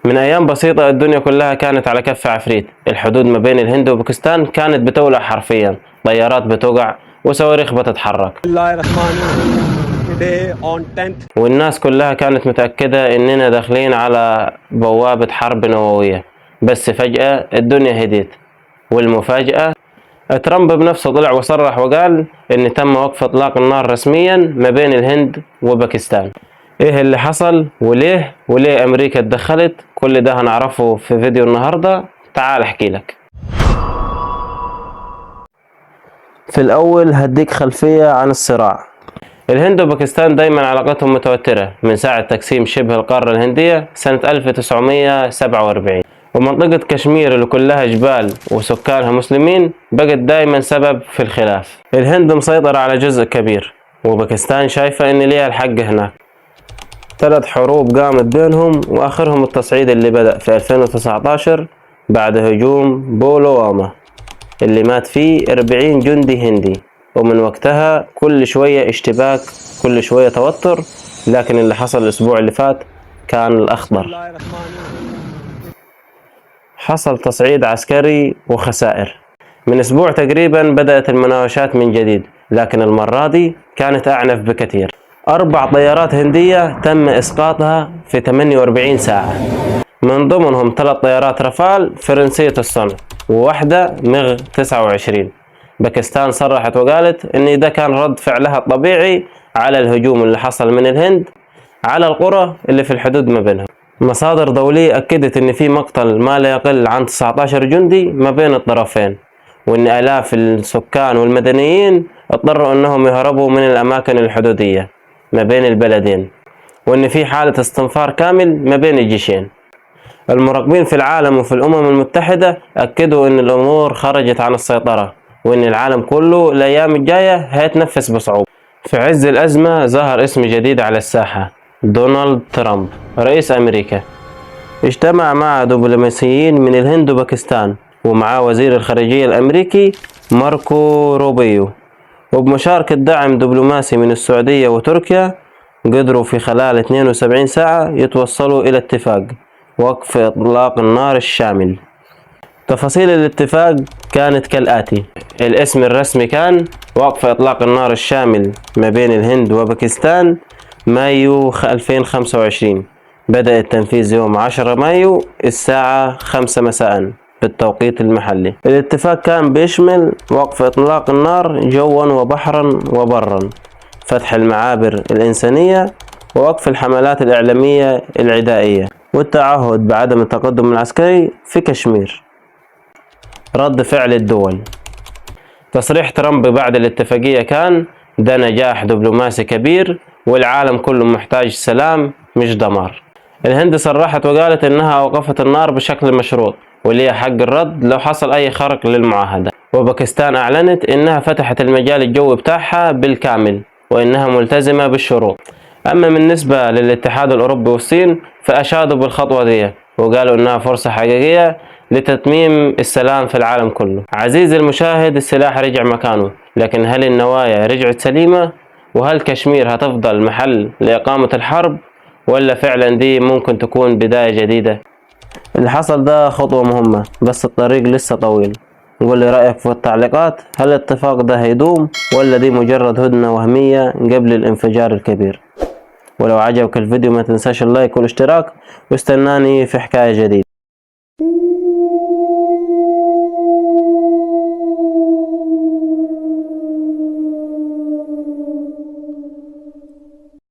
من أيام بسيطة الدنيا كلها كانت على كف عفريت. الحدود ما بين الهند وباكستان كانت بتولع حرفيا، طيارات بتوقع وصواريخ بتتحرك. والناس كلها كانت متأكدة إننا داخلين على بوابة حرب نووية. بس فجأة الدنيا هديت، والمفاجأة ترامب بنفسه طلع وصرح وقال إن تم وقف إطلاق النار رسميا ما بين الهند وباكستان. إيه اللي حصل وليه أمريكا اتدخلت؟ كل ده هنعرفه في فيديو النهاردة. تعال أحكي لك. في الأول هديك خلفية عن الصراع. الهند وباكستان دايما علاقتهم متوترة من ساعة تقسيم شبه القارة الهندية سنة 1947، ومنطقة كشمير اللي كلها جبال وسكانها مسلمين بقت دايما سبب في الخلاف. الهند مسيطرة على جزء كبير، وباكستان شايفة ان ليها الحق هناك. 3 حروب قامت بينهم، واخرهم التصعيد اللي بدأ في 2019 بعد هجوم بولواما اللي مات فيه 40 جندي هندي. ومن وقتها كل شوية اشتباك، كل شوية توتر. لكن اللي حصل الأسبوع اللي فات كان الأخطر. حصل تصعيد عسكري وخسائر. من أسبوع تقريبا بدأت المناوشات من جديد، لكن المرة دي كانت أعنف بكثير. 4 طيارات هندية تم إسقاطها في 48 ساعة، من ضمنهم 3 طيارات رافال فرنسية الصنع وواحدة ميغ 29. باكستان صرحت وقالت ان ده كان رد فعلها الطبيعي على الهجوم اللي حصل من الهند على القرى اللي في الحدود ما بينهم. مصادر دولية أكدت ان في مقتل ما لا يقل عن 19 جندي ما بين الطرفين، وان آلاف السكان والمدنيين اضطروا انهم يهربوا من الأماكن الحدودية ما بين البلدين، وان في حالة استنفار كامل ما بين الجيشين. المراقبين في العالم وفي الأمم المتحدة أكدوا ان الأمور خرجت عن السيطرة، وإن العالم كله الأيام الجاية هيتنفس بصعوبة. في عز الأزمة ظهر اسم جديد على الساحة، دونالد ترامب رئيس أمريكا. اجتمع مع دبلوماسيين من الهند وباكستان، ومعاه وزير الخارجية الأمريكي ماركو روبيو، وبمشاركة دعم دبلوماسي من السعودية وتركيا قدروا في خلال 72 ساعة يتوصلوا إلى اتفاق وقف إطلاق النار الشامل. تفاصيل الاتفاق كانت كالآتي: الاسم الرسمي كان وقف إطلاق النار الشامل ما بين الهند وباكستان مايو 2025. بدأ التنفيذ يوم 10 مايو الساعة 5 مساء بالتوقيت المحلي. الاتفاق كان بيشمل وقف إطلاق النار جوا وبحرا وبرا، فتح المعابر الإنسانية، ووقف الحملات الإعلامية العدائية، والتعهد بعدم التقدم العسكري في كشمير. رد فعل الدول. تصريح ترامب بعد الاتفاقية كان ده نجاح دبلوماسي كبير، والعالم كله محتاج سلام مش دمار. الهند صرحت وقالت انها وقفت النار بشكل مشروط وليها حق الرد لو حصل اي خرق للمعاهدة. وباكستان اعلنت انها فتحت المجال الجوي بتاعها بالكامل وانها ملتزمة بالشروط. اما بالنسبة للاتحاد الاوروبي والصين فاشادوا بالخطوة دي وقالوا انها فرصة حقيقية لتتميم السلام في العالم كله. عزيزي المشاهد، السلاح رجع مكانه، لكن هل النوايا رجعت سليمة؟ وهل كشمير هتفضل محل لإقامة الحرب، ولا فعلا دي ممكن تكون بداية جديدة؟ اللي حصل ده خطوة مهمة، بس الطريق لسه طويل. قول لي رأيك في التعليقات. هل الاتفاق ده هيدوم، ولا دي مجرد هدنة وهمية قبل الانفجار الكبير؟ ولو عجبك الفيديو ما تنساش اللايك والاشتراك، واستناني في حكاية جديدة.